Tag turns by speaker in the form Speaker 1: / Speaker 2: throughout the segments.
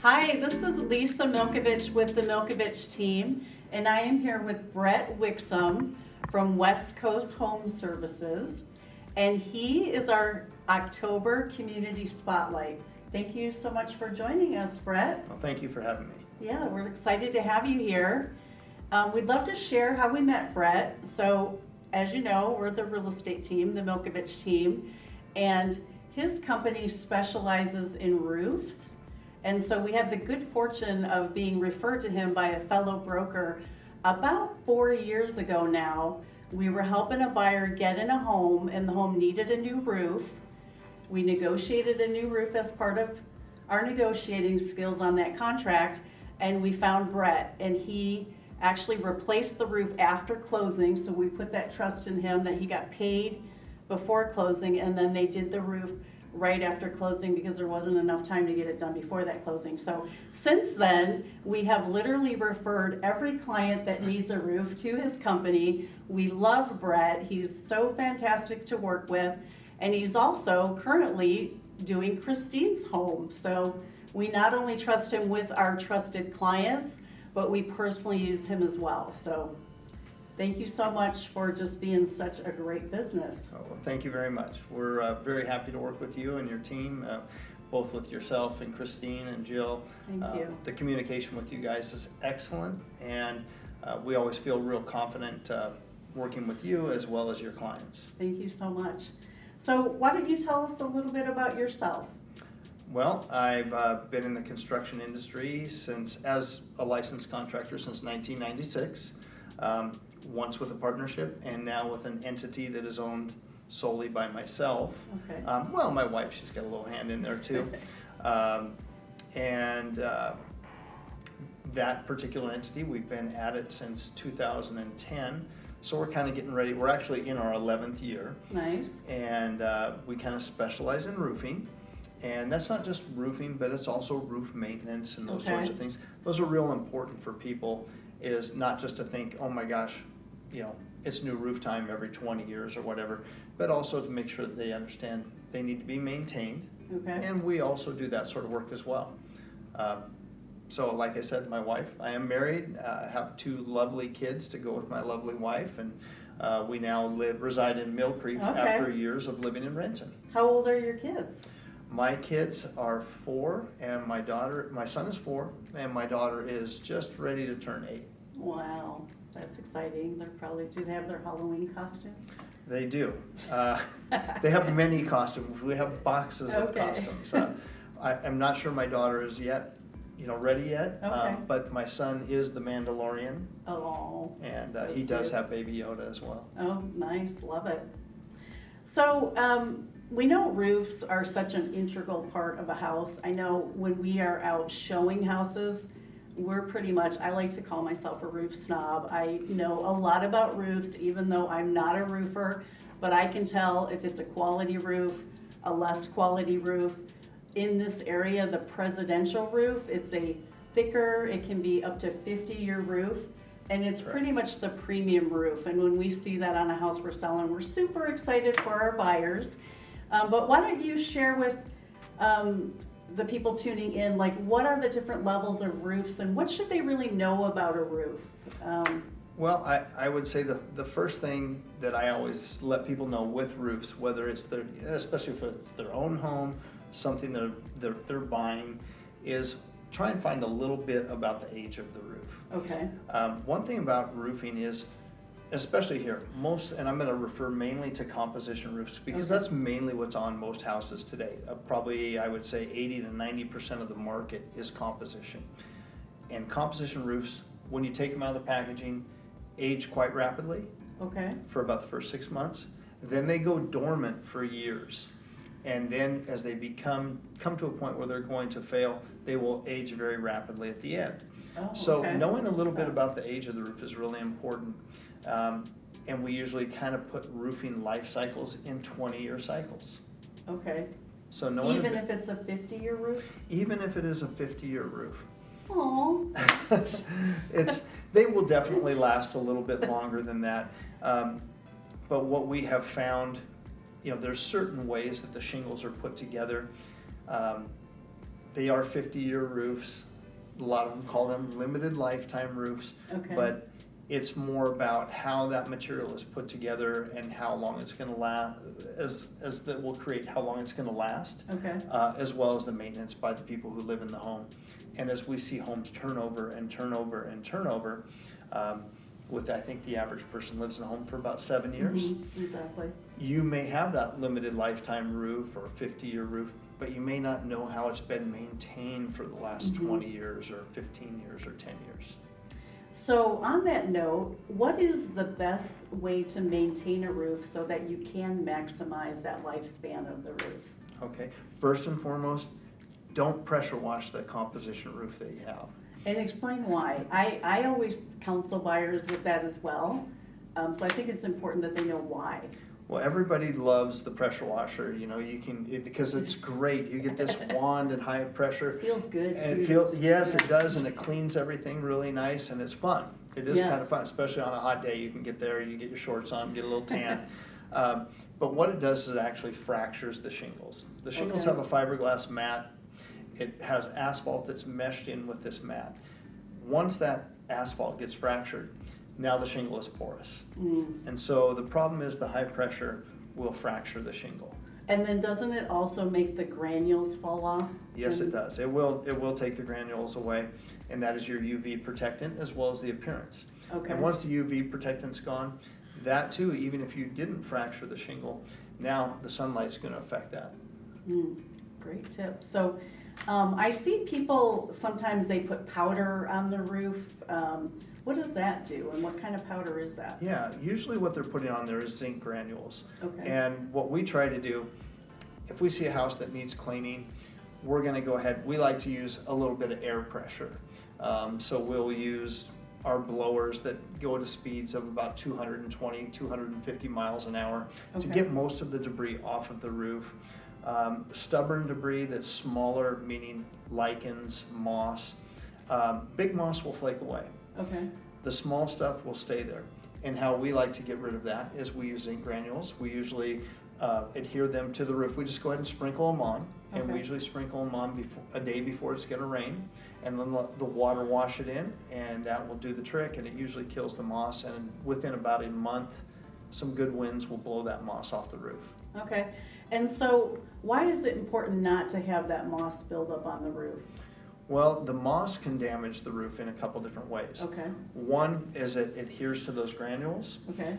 Speaker 1: Hi, this is Lisa Milkovich with the Milkovich team, and I am here with Brett Wixom from West Coast Home Services, and he is our October Community Spotlight. Thank you so much for joining us, Brett.
Speaker 2: Well, thank you for having me.
Speaker 1: Yeah, we're excited to have you here. We'd love to share how we met Brett. So, as you know, we're the real estate team, the Milkovich team, and his company specializes in roofs. And so we had the good fortune of being referred to him by a fellow broker about 4 years ago now. We were helping a buyer get in a home, and the home needed a new roof. We negotiated a new roof as part of our negotiating skills on that contract, and we found Brett, and he actually replaced the roof after closing, so we put that trust in him that he got paid before closing, and then they did the roof right after closing because there wasn't enough time to get it done before that closing. So since then, we have literally referred every client that needs a roof to his company. We love Brett. He's so fantastic to work with, and he's also currently doing Christine's home. So we not only trust him with our trusted clients, but we personally use him as well. So thank you so much for just being such a great business.
Speaker 2: Oh, well, thank you very much. We're very happy to work with you and your team, both with yourself and Christine and Jill.
Speaker 1: Thank you.
Speaker 2: The communication with you guys is excellent, and we always feel real confident working with you as well as your clients.
Speaker 1: Thank you so much. So why don't you tell us a little bit about yourself?
Speaker 2: Well, I've been in the construction industry as a licensed contractor since 1996. Once with a partnership, and now with an entity that is owned solely by myself.
Speaker 1: Okay.
Speaker 2: Well, my wife, she's got a little hand in there too. That particular entity, we've been at it since 2010. So we're kind of getting ready. We're actually in our 11th year.
Speaker 1: Nice.
Speaker 2: And we kind of specialize in roofing. And that's not just roofing, but it's also roof maintenance and those sorts of things. Those are real important for people, is not just to think, oh my gosh, it's new roof time every 20 years or whatever, but also to make sure that they understand they need to be maintained.
Speaker 1: Okay.
Speaker 2: And we also do that sort of work as well. So like I said, my wife, I am married, I have 2 lovely kids to go with my lovely wife, and we now reside in Mill Creek after years of living in Renton.
Speaker 1: How old are your kids?
Speaker 2: My kids are 4, and my son is 4, and my daughter is just ready to turn 8.
Speaker 1: Wow, that's exciting. Do they have their Halloween costumes?
Speaker 2: They do. They have many costumes. We have boxes of costumes. I'm not sure my daughter is ready yet, but my son is the Mandalorian.
Speaker 1: Oh.
Speaker 2: And he does have Baby Yoda as well.
Speaker 1: Oh, nice. Love it. So, we know roofs are such an integral part of a house. I know when we are out showing houses, I like to call myself a roof snob. I know a lot about roofs, even though I'm not a roofer, but I can tell if it's a quality roof, a less quality roof. In this area, the presidential roof, it's a thicker, it can be up to 50-year roof, and it's pretty much the premium roof. And when we see that on a house we're selling, we're super excited for our buyers. But why don't you share with the people tuning in, like, what are the different levels of roofs and what should they really know about a roof?
Speaker 2: Well, I would say the first thing that I always let people know with roofs, whether it's especially if it's their own home, something they're buying, is try and find a little bit about the age of the roof. Okay. One thing about roofing is, especially here, and I'm going to refer mainly to composition roofs because that's mainly what's on most houses today. Probably, I would say 80 to 90% of the market is composition. And composition roofs, when you take them out of the packaging, age quite rapidly. Okay. For about the first 6 months. Then they go dormant for years. And then as they come to a point where they're going to fail, they will age very rapidly at the end. So knowing a little bit about the age of the roof is really important. And we usually kind of put roofing life cycles in 20-year cycles. Okay. So even if it's a 50-year roof? Even if it is a 50-year roof. Aww. They will definitely last a little bit longer than that. But what we have found, there's certain ways that the shingles are put together They are 50-year roofs. A lot of them call them limited lifetime roofs.
Speaker 1: Okay.
Speaker 2: But it's more about how that material is put together and how long it's going to last, as that will create how long it's going to last.
Speaker 1: Okay.
Speaker 2: As well as the maintenance by the people who live in the home. And as we see homes turn over and turn over and turn over, I think the average person lives in a home for about 7 years.
Speaker 1: Mm-hmm. Exactly.
Speaker 2: You may have that limited lifetime roof or 50-year roof, but you may not know how it's been maintained for the last 20 years or 15 years or 10 years.
Speaker 1: So on that note, what is the best way to maintain a roof so that you can maximize that lifespan of the roof?
Speaker 2: Okay, first and foremost, don't pressure wash the composition roof that you have.
Speaker 1: And explain why. I always counsel buyers with that as well. So I think it's important that they know why.
Speaker 2: Well, everybody loves the pressure washer, because it's great. You get this wand and high pressure.
Speaker 1: Feels good
Speaker 2: And
Speaker 1: too.
Speaker 2: yes, it does, and it cleans everything really nice, and it's fun. It is kind
Speaker 1: Yes.
Speaker 2: of fun, especially on a hot day. You can get there, you get your shorts on, get a little tan. But what it does is it actually fractures the shingles. The shingles
Speaker 1: Okay.
Speaker 2: have a fiberglass mat. It has asphalt that's meshed in with this mat. Once that asphalt gets fractured, now the shingle is porous. And so the problem is the high pressure will fracture the shingle.
Speaker 1: And then doesn't it also make the granules fall off?
Speaker 2: Yes, it does. It will take the granules away, and that is your UV protectant as well as the appearance.
Speaker 1: Okay.
Speaker 2: And once the UV protectant's gone, that too, even if you didn't fracture the shingle, now the sunlight's going to affect that.
Speaker 1: Great tip. So I see people, sometimes they put powder on the roof. What does that do, and what kind of powder is that?
Speaker 2: Yeah, usually what they're putting on there is zinc granules.
Speaker 1: Okay.
Speaker 2: And what we try to do, if we see a house that needs cleaning, we're going to go ahead. We like to use a little bit of air pressure. So we'll use our blowers that go to speeds of about 220, 250 miles an hour to
Speaker 1: Okay.
Speaker 2: get most of the debris off of the roof. Stubborn debris that's smaller, meaning lichens, moss. Big moss will flake away.
Speaker 1: Okay.
Speaker 2: The small stuff will stay there. And how we like to get rid of that is we use zinc granules. We usually adhere them to the roof. We just go ahead and sprinkle them on. And we
Speaker 1: Okay.
Speaker 2: usually sprinkle them on a day before it's going to rain. And then let the water wash it in, and that will do the trick. And it usually kills the moss. And within about a month, some good winds will blow that moss off the roof.
Speaker 1: Okay. And so why is it important not to have that moss build up on the roof?
Speaker 2: Well, the moss can damage the roof in a couple different ways.
Speaker 1: Okay.
Speaker 2: One is it adheres to those granules.
Speaker 1: Okay.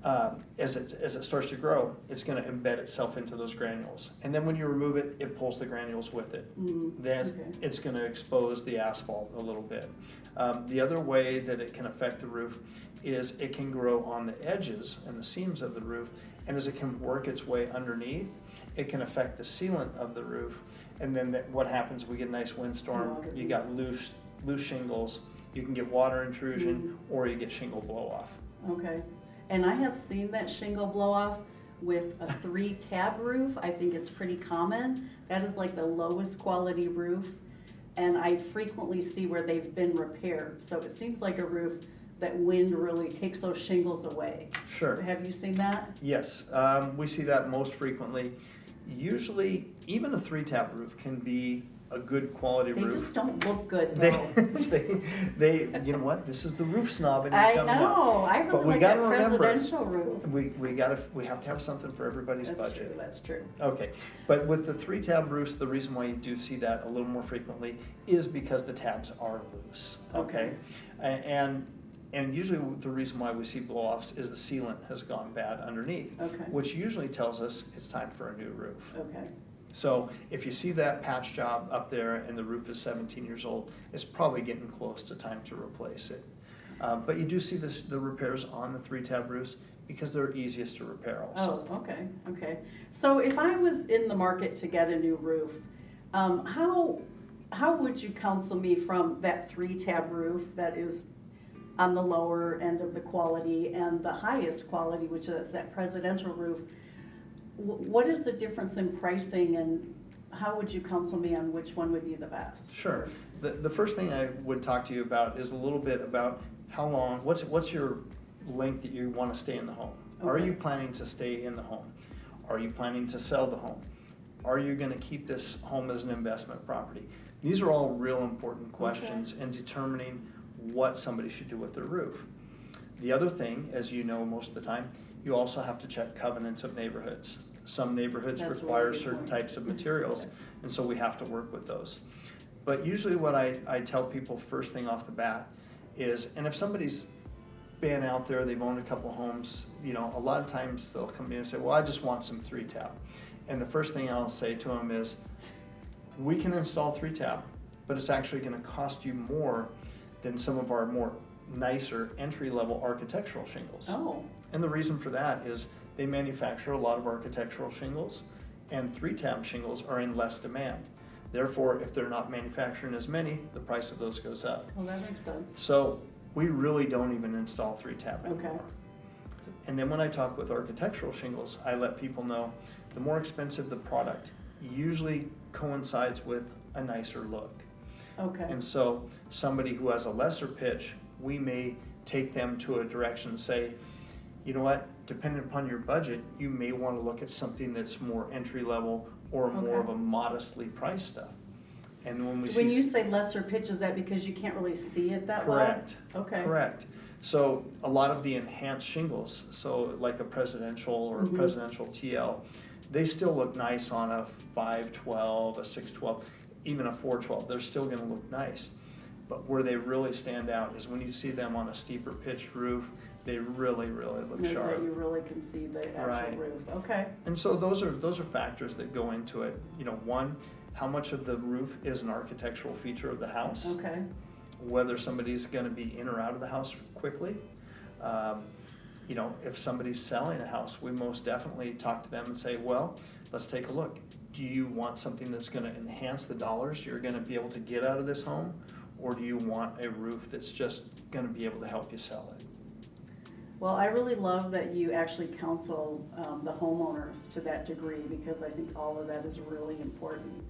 Speaker 2: As it starts to grow, it's going to embed itself into those granules. And then when you remove it, it pulls the granules with it. Then
Speaker 1: Okay.
Speaker 2: it's going to expose the asphalt a little bit. The other way that it can affect the roof is it can grow on the edges and the seams of the roof. And as it can work its way underneath, it can affect the sealant of the roof. And then what happens, we get a nice windstorm, you got loose shingles, you can get water intrusion, or you get shingle blow off.
Speaker 1: Okay. And I have seen that shingle blow off with a 3-tab roof. I think it's pretty common. That is like the lowest quality roof. And I frequently see where they've been repaired. So it seems like a roof that wind really takes those shingles away.
Speaker 2: Sure.
Speaker 1: Have you seen that?
Speaker 2: Yes, we see that most frequently. Usually, even a 3-tab roof can be a good quality
Speaker 1: They
Speaker 2: roof.
Speaker 1: just don't look good though.
Speaker 2: They, you know what? This is the roof snob in you
Speaker 1: I
Speaker 2: coming up.
Speaker 1: know. I
Speaker 2: But
Speaker 1: really
Speaker 2: we
Speaker 1: like
Speaker 2: gotta
Speaker 1: that
Speaker 2: remember,
Speaker 1: presidential roof.
Speaker 2: we have to have something for everybody's
Speaker 1: That's
Speaker 2: budget.
Speaker 1: true. That's true.
Speaker 2: Okay, but with the 3-tab roofs, the reason why you do see that a little more frequently is because the tabs are loose. Okay, and usually the reason why we see blow-offs is the sealant has gone bad underneath,
Speaker 1: Okay.
Speaker 2: which usually tells us it's time for a new roof.
Speaker 1: Okay.
Speaker 2: So if you see that patch job up there and the roof is 17 years old, it's probably getting close to time to replace it. But you do see the repairs on the 3-tab roofs because they're easiest to repair also.
Speaker 1: Oh, okay, okay. So if I was in the market to get a new roof, how would you counsel me from that 3-tab roof that is on the lower end of the quality and the highest quality, which is that presidential roof? What is the difference in pricing, and how would you counsel me on which one would be the best?
Speaker 2: Sure. The first thing I would talk to you about is a little bit about how long, what's your length that you want to stay in the home? Are
Speaker 1: Okay.
Speaker 2: you planning to stay in the home? Are you planning to sell the home? Are you gonna keep this home as an investment property? These are all real important questions in determining what somebody should do with their roof. The other thing, as you know most of the time, you also have to check covenants of neighborhoods. Some neighborhoods
Speaker 1: That's
Speaker 2: require
Speaker 1: really
Speaker 2: certain
Speaker 1: important.
Speaker 2: types of materials, and so we have to work with those. But usually what I tell people first thing off the bat is, and if somebody's been out there, they've owned a couple homes, you know, a lot of times they'll come in and say, well, I just want some 3-tab. And the first thing I'll say to them is, we can install 3-tab, but it's actually gonna cost you more than some of our more nicer entry-level architectural shingles.
Speaker 1: Oh,
Speaker 2: And the reason for that is they manufacture a lot of architectural shingles, and 3-tab shingles are in less demand. Therefore, if they're not manufacturing as many, the price of those goes up.
Speaker 1: well, that makes sense.
Speaker 2: So we really don't even install 3-tab
Speaker 1: Okay.
Speaker 2: anymore. And then when I talk with architectural shingles, I let people know the more expensive the product usually coincides with a nicer look.
Speaker 1: Okay,
Speaker 2: And so somebody who has a lesser pitch, we may take them to a direction and say, you know what, depending upon your budget, you may want to look at something that's more entry level or more of
Speaker 1: Okay.
Speaker 2: a modestly priced stuff. And when we
Speaker 1: when you
Speaker 2: see.
Speaker 1: say lesser pitch, is that because you can't really see it that well?
Speaker 2: Correct.
Speaker 1: Okay.
Speaker 2: Correct. So a lot of the enhanced shingles, so like a presidential or a
Speaker 1: Mhm.
Speaker 2: presidential TL, they still look nice on a 512, a 612, even a 412. They're still gonna look nice. But where they really stand out is when you see them on a steeper pitched roof, they really, really look
Speaker 1: That
Speaker 2: sharp.
Speaker 1: you really can see the actual
Speaker 2: Right.
Speaker 1: roof, okay.
Speaker 2: And so those are factors that go into it. You know, one, how much of the roof is an architectural feature of the house?
Speaker 1: Okay,
Speaker 2: Whether somebody's gonna be in or out of the house quickly. You know, if somebody's selling a house, we most definitely talk to them and say, well, let's take a look. Do you want something that's gonna enhance the dollars you're gonna be able to get out of this home? Or do you want a roof that's just gonna be able to help you sell it?
Speaker 1: well, I really love that you actually counsel the homeowners to that degree, because I think all of that is really important.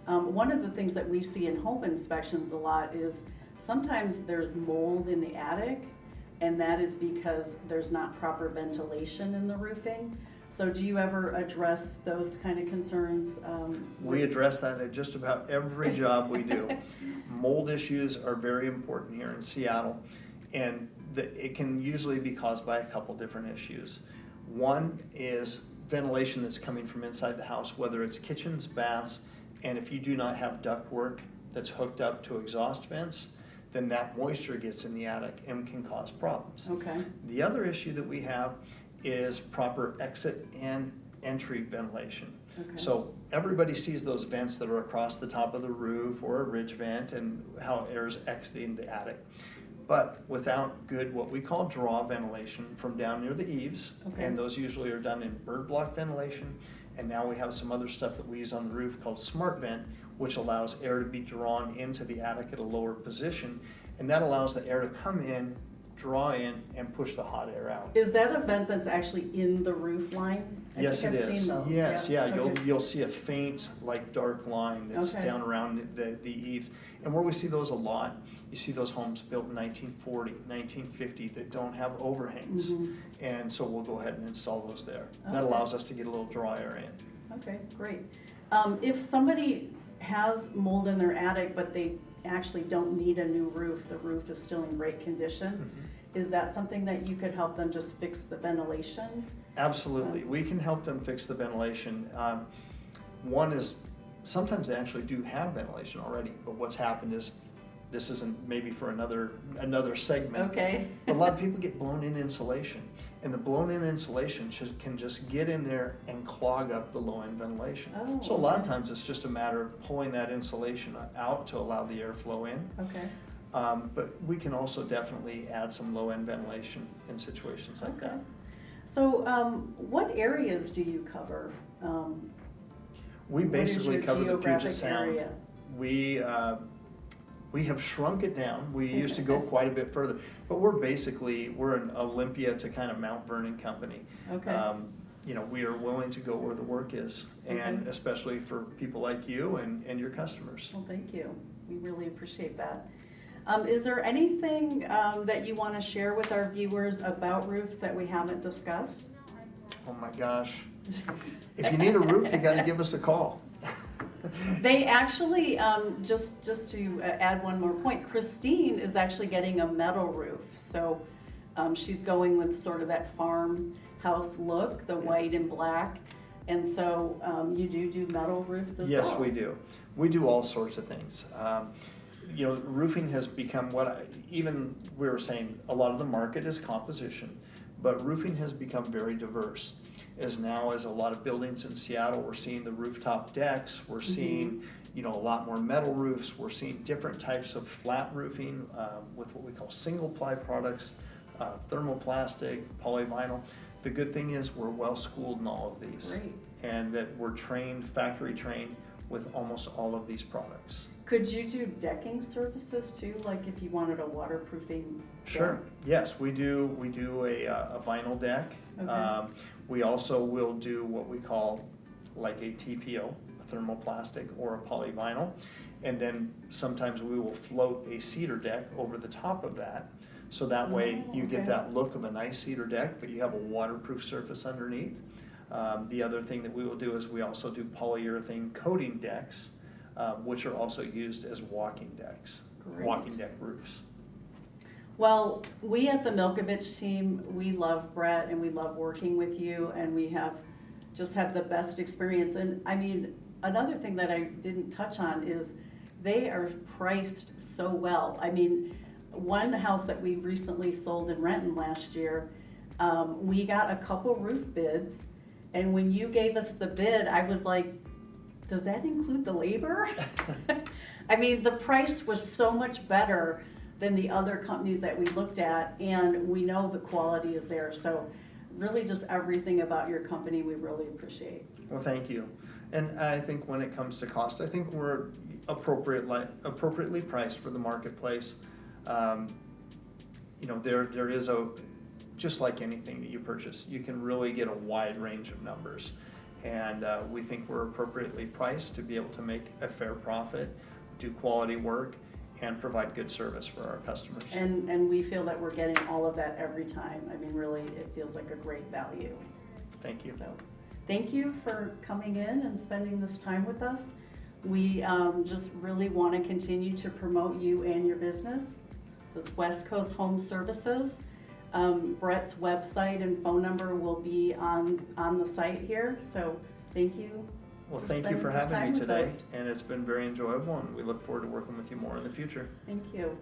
Speaker 1: One of the things that we see in home inspections a lot is sometimes there's mold in the attic, and that is because there's not proper ventilation in the roofing. So do you ever address those kind of concerns?
Speaker 2: We address that at just about every job we do. Mold issues are very important here in Seattle, and it can usually be caused by a couple different issues. One is ventilation that's coming from inside the house, whether it's kitchens, baths, and if you do not have ductwork that's hooked up to exhaust vents, then that moisture gets in the attic and can cause problems.
Speaker 1: Okay,
Speaker 2: The other issue that we have is proper exit and entry ventilation.
Speaker 1: okay.
Speaker 2: So everybody sees those vents that are across the top of the roof or a ridge vent and how air is exiting the attic. But without good, what we call draw ventilation from down near the eaves,
Speaker 1: Okay.
Speaker 2: and those usually are done in bird block ventilation. And now we have some other stuff that we use on the roof called smart vent, which allows air to be drawn into the attic at a lower position. And that allows the air to come in, draw in, and push the hot air out.
Speaker 1: Is that a vent that's actually in the roof line? I
Speaker 2: Yes,
Speaker 1: think
Speaker 2: it
Speaker 1: I've
Speaker 2: is.
Speaker 1: seen those,
Speaker 2: Yes, yeah,
Speaker 1: Okay.
Speaker 2: you'll see a faint, like, dark line that's
Speaker 1: Okay.
Speaker 2: down around the eaves. And where we see those a lot, you see those homes built in 1940, 1950 that don't have overhangs.
Speaker 1: Mhm.
Speaker 2: And so we'll go ahead and install those there. That
Speaker 1: Okay.
Speaker 2: allows us to get a little dry air in.
Speaker 1: Okay, great. If somebody has mold in their attic, but they actually don't need a new roof, the roof is still in great condition, is that something that you could help them just fix the ventilation?
Speaker 2: Absolutely, we can help them fix the ventilation. One is, sometimes they actually do have ventilation already, but what's happened is, this isn't maybe for another segment.
Speaker 1: Okay.
Speaker 2: A lot of people get blown in insulation, and the blown in insulation can just get in there and clog up the low end ventilation.
Speaker 1: Oh,
Speaker 2: So a lot of
Speaker 1: okay.
Speaker 2: times it's just a matter of pulling that insulation out to allow the airflow in.
Speaker 1: Okay,
Speaker 2: But we can also definitely add some low end ventilation in situations like
Speaker 1: okay.
Speaker 2: that.
Speaker 1: So, what areas do you cover?
Speaker 2: We
Speaker 1: What is
Speaker 2: basically
Speaker 1: your
Speaker 2: cover the Puget
Speaker 1: geographic
Speaker 2: Sound.
Speaker 1: area?
Speaker 2: We have shrunk it down. We used to go quite a bit further, but we're an Olympia to kind of Mount Vernon company.
Speaker 1: Okay.
Speaker 2: You know, we are willing to go where the work is, and
Speaker 1: Okay.
Speaker 2: especially for people like you and your customers.
Speaker 1: Well, thank you. We really appreciate that. Is there anything that you want to share with our viewers about roofs that we haven't discussed?
Speaker 2: Oh my gosh. If you need a roof, you gotta give us a call.
Speaker 1: They actually, just to add one more point, Christine is actually getting a metal roof. So she's going with sort of that farmhouse look, the white and black. And so you do metal roofs as well?
Speaker 2: Yes, we do. We do all sorts of things. You know, roofing has become even we were saying, a lot of the market is composition, but roofing has become very diverse. As a lot of buildings in Seattle, we're seeing the rooftop decks, we're seeing, you know, a lot more metal roofs, we're seeing different types of flat roofing with what we call single ply products, thermoplastic, polyvinyl. The good thing is we're well schooled in all of these.
Speaker 1: Great.
Speaker 2: And that we're trained, factory trained with almost all of these products.
Speaker 1: Could you do decking services too, like if you wanted a waterproofing?
Speaker 2: Sure.
Speaker 1: deck?
Speaker 2: Yes, we do a vinyl deck.
Speaker 1: Okay.
Speaker 2: We also will do what we call like a TPO, a thermoplastic or a polyvinyl. And then sometimes we will float a cedar deck over the top of that. So that way you get
Speaker 1: okay.
Speaker 2: that look of a nice cedar deck, but you have a waterproof surface underneath. The other thing that we will do is we also do polyurethane coating decks, which are also used as walking decks,
Speaker 1: Great.
Speaker 2: walking deck roofs.
Speaker 1: Well, we at the Milkovich team, we love Brett and we love working with you, and we have the best experience. And I mean, another thing that I didn't touch on is they are priced so well. I mean, one house that we recently sold in Renton last year, we got a couple roof bids, and when you gave us the bid, I was like, does that include the labor? I mean, the price was so much better than the other companies that we looked at, and we know the quality is there. So really just everything about your company we really appreciate.
Speaker 2: Well, thank you. And I think when it comes to cost, I think we're appropriately priced for the marketplace. You know, there is just like anything that you purchase, you can really get a wide range of numbers. And we think we're appropriately priced to be able to make a fair profit, do quality work, and provide good service for our customers.
Speaker 1: And we feel that we're getting all of that every time. I mean, really, it feels like a great value.
Speaker 2: Thank you.
Speaker 1: So, thank you for coming in and spending this time with us. We just really want to continue to promote you and your business. So it's West Coast Home Services. Brett's website and phone number will be on the site here. So thank you.
Speaker 2: Well, thank you for having me today, and it's been very enjoyable, and we look forward to working with you more in the future.
Speaker 1: Thank you.